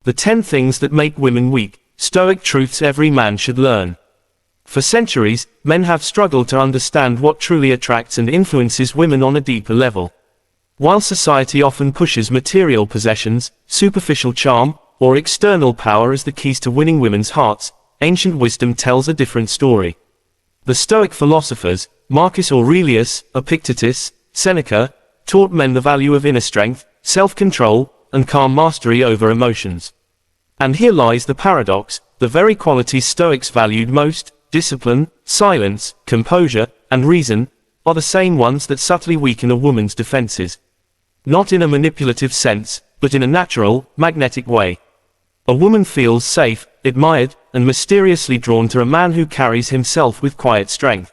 The 10 things that make women weak, Stoic truths every man should learn. For centuries, men have struggled to understand what truly attracts and influences women on a deeper level. While society often pushes material possessions, superficial charm, or external power as the keys to winning women's hearts, ancient wisdom tells a different story. The Stoic philosophers, Marcus Aurelius, Epictetus, Seneca, taught men the value of inner strength, self-control, and calm mastery over emotions. And here lies the paradox: the very qualities Stoics valued most, discipline, silence, composure, and reason, are the same ones that subtly weaken a woman's defenses. Not in a manipulative sense, but in a natural, magnetic way. A woman feels safe, admired, and mysteriously drawn to a man who carries himself with quiet strength.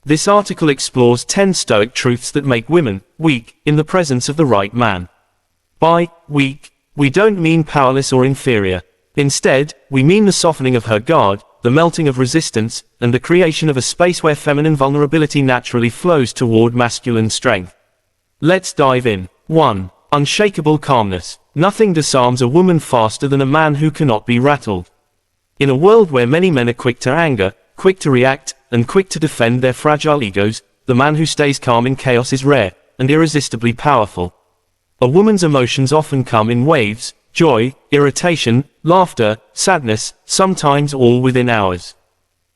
This article explores 10 Stoic truths that make women weak in the presence of the right man. By weak, we don't mean powerless or inferior. Instead, we mean the softening of her guard, the melting of resistance, and the creation of a space where feminine vulnerability naturally flows toward masculine strength. Let's dive in. 1. Unshakable calmness. Nothing disarms a woman faster than a man who cannot be rattled. In a world where many men are quick to anger, quick to react, and quick to defend their fragile egos, the man who stays calm in chaos is rare, and irresistibly powerful. A woman's emotions often come in waves: joy, irritation, laughter, sadness, sometimes all within hours.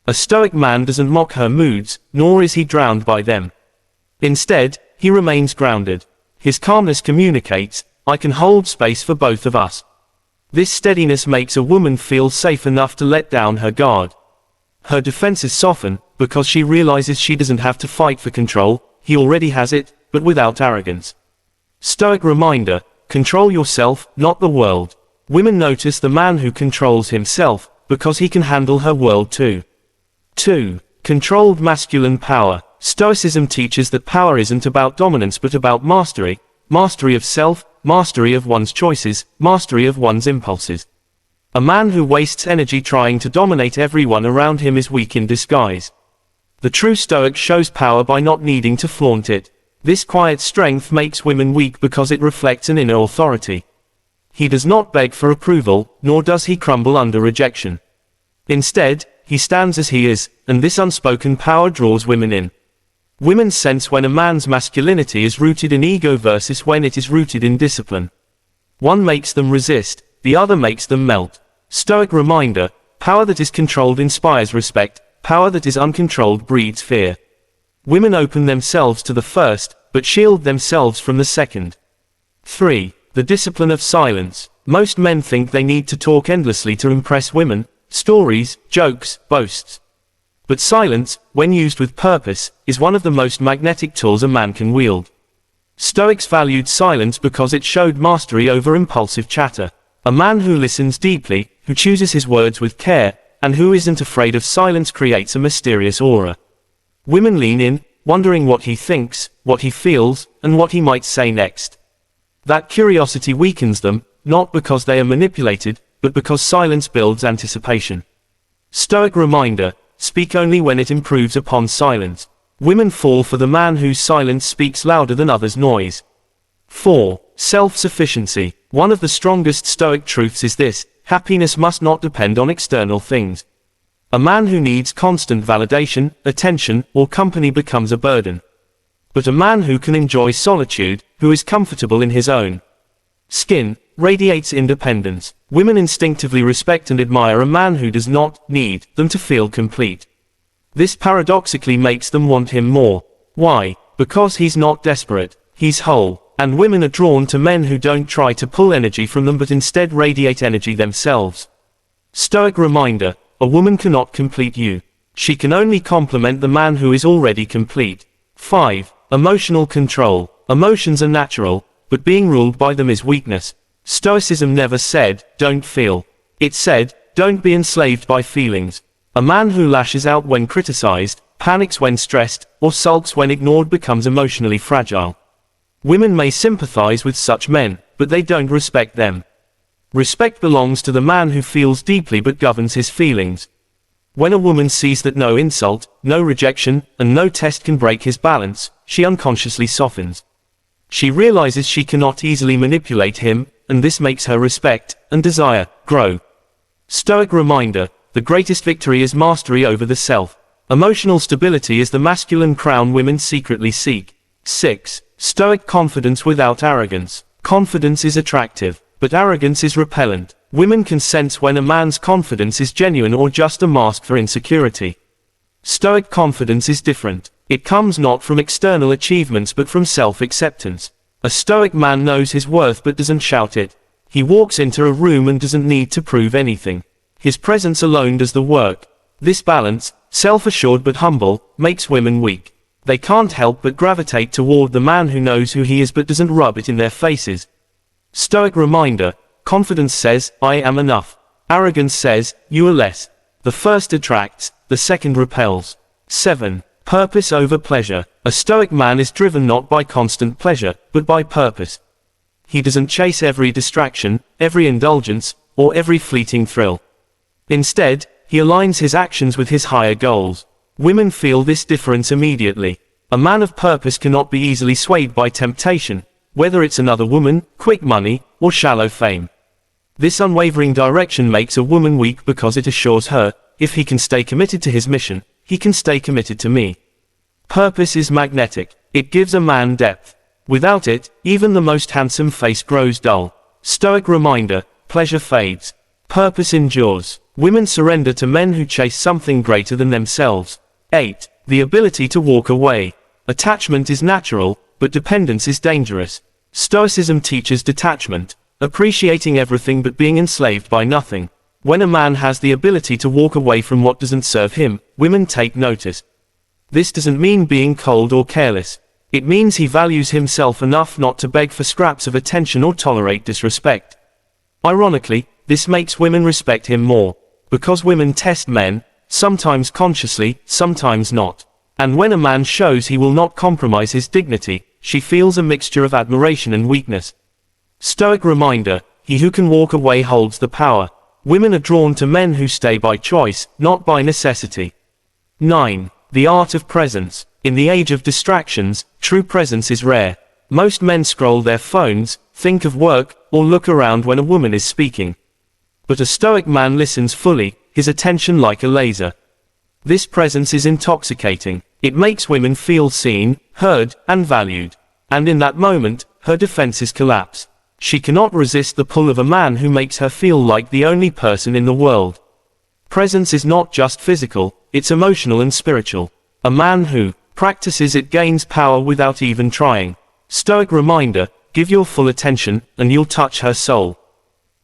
A Stoic man doesn't mock her moods, nor is he drowned by them. Instead, he remains grounded. His calmness communicates, "I can hold space for both of us." This steadiness makes a woman feel safe enough to let down her guard. Her defenses soften, because she realizes she doesn't have to fight for control, he already has it, but without arrogance. Stoic reminder: control yourself, not the world. Women notice the man who controls himself, because he can handle her world too. 2. Controlled masculine power. Stoicism teaches that power isn't about dominance but about mastery. Mastery of self, mastery of one's choices, mastery of one's impulses. A man who wastes energy trying to dominate everyone around him is weak in disguise. The true Stoic shows power by not needing to flaunt it. This quiet strength makes women weak because it reflects an inner authority. He does not beg for approval, nor does he crumble under rejection. Instead, he stands as he is, and this unspoken power draws women in. Women sense when a man's masculinity is rooted in ego versus when it is rooted in discipline. One makes them resist, the other makes them melt. Stoic reminder: power that is controlled inspires respect, power that is uncontrolled breeds fear. Women open themselves to the first, but shield themselves from the second. 3. The discipline of silence. Most men think they need to talk endlessly to impress women: stories, jokes, boasts. But silence, when used with purpose, is one of the most magnetic tools a man can wield. Stoics valued silence because it showed mastery over impulsive chatter. A man who listens deeply, who chooses his words with care, and who isn't afraid of silence creates a mysterious aura. Women lean in, wondering what he thinks, what he feels, and what he might say next. That curiosity weakens them, not because they are manipulated, but because silence builds anticipation. Stoic reminder: speak only when it improves upon silence. Women fall for the man whose silence speaks louder than others' noise. 4. Self-sufficiency. One of the strongest Stoic truths is this: happiness must not depend on external things. A man who needs constant validation, attention, or company becomes a burden. But a man who can enjoy solitude, who is comfortable in his own skin, radiates independence. Women instinctively respect and admire a man who does not need them to feel complete. This paradoxically makes them want him more. Why? Because he's not desperate, he's whole. And women are drawn to men who don't try to pull energy from them but instead radiate energy themselves. Stoic reminder: a woman cannot complete you. She can only complement the man who is already complete. 5. Emotional control. Emotions are natural, but being ruled by them is weakness. Stoicism never said, "don't feel." It said, "don't be enslaved by feelings." A man who lashes out when criticized, panics when stressed, or sulks when ignored becomes emotionally fragile. Women may sympathize with such men, but they don't respect them. Respect belongs to the man who feels deeply but governs his feelings. When a woman sees that no insult, no rejection, and no test can break his balance, she unconsciously softens. She realizes she cannot easily manipulate him, and this makes her respect and desire grow. Stoic reminder: the greatest victory is mastery over the self. Emotional stability is the masculine crown women secretly seek. 6. Stoic confidence without arrogance. Confidence is attractive, but arrogance is repellent. Women can sense when a man's confidence is genuine or just a mask for insecurity. Stoic confidence is different. It comes not from external achievements but from self-acceptance. A Stoic man knows his worth but doesn't shout it. He walks into a room and doesn't need to prove anything. His presence alone does the work. This balance, self-assured but humble, makes women weak. They can't help but gravitate toward the man who knows who he is but doesn't rub it in their faces. Stoic reminder: confidence says, I am enough. Arrogance says, you are less. The first attracts, the second repels. 7. Purpose over pleasure. A Stoic man is driven not by constant pleasure, but by purpose. He doesn't chase every distraction, every indulgence, or every fleeting thrill. Instead, he aligns his actions with his higher goals. Women feel this difference immediately. A man of purpose cannot be easily swayed by temptation, whether it's another woman, quick money, or shallow fame. This unwavering direction makes a woman weak because it assures her, if he can stay committed to his mission, he can stay committed to me. Purpose is magnetic. It gives a man depth. Without it, even the most handsome face grows dull. Stoic reminder: pleasure fades. Purpose endures. Women surrender to men who chase something greater than themselves. 8. The ability to walk away. Attachment is natural, but dependence is dangerous. Stoicism teaches detachment, appreciating everything but being enslaved by nothing. When a man has the ability to walk away from what doesn't serve him, women take notice. This doesn't mean being cold or careless. It means he values himself enough not to beg for scraps of attention or tolerate disrespect. Ironically, this makes women respect him more. Because women test men, sometimes consciously, sometimes not. And when a man shows he will not compromise his dignity, she feels a mixture of admiration and weakness. Stoic reminder: he who can walk away holds the power. Women are drawn to men who stay by choice, not by necessity. 9. The art of presence. In the age of distractions, true presence is rare. Most men scroll their phones, think of work, or look around when a woman is speaking. But a Stoic man listens fully, his attention like a laser. This presence is intoxicating. It makes women feel seen, heard, and valued. And in that moment, her defenses collapse. She cannot resist the pull of a man who makes her feel like the only person in the world. Presence is not just physical, it's emotional and spiritual. A man who practices it gains power without even trying. Stoic reminder: give your full attention, and you'll touch her soul.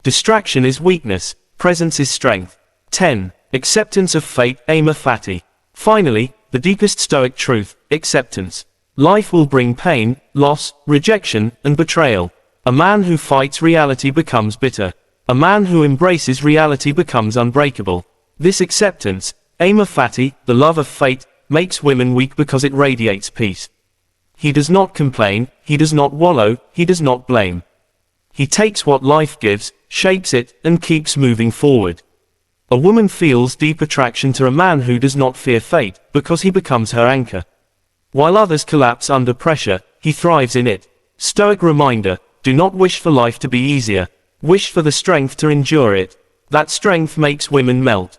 Distraction is weakness, presence is strength. 10. Acceptance of fate, amor fati. Finally, the deepest Stoic truth: acceptance. Life will bring pain, loss, rejection, and betrayal. A man who fights reality becomes bitter. A man who embraces reality becomes unbreakable. This acceptance, amor fati, the love of fate, makes women weak because it radiates peace. He does not complain, he does not wallow, he does not blame. He takes what life gives, shapes it, and keeps moving forward. A woman feels deep attraction to a man who does not fear fate, because he becomes her anchor. While others collapse under pressure, he thrives in it. Stoic reminder: do not wish for life to be easier. Wish for the strength to endure it. That strength makes women melt.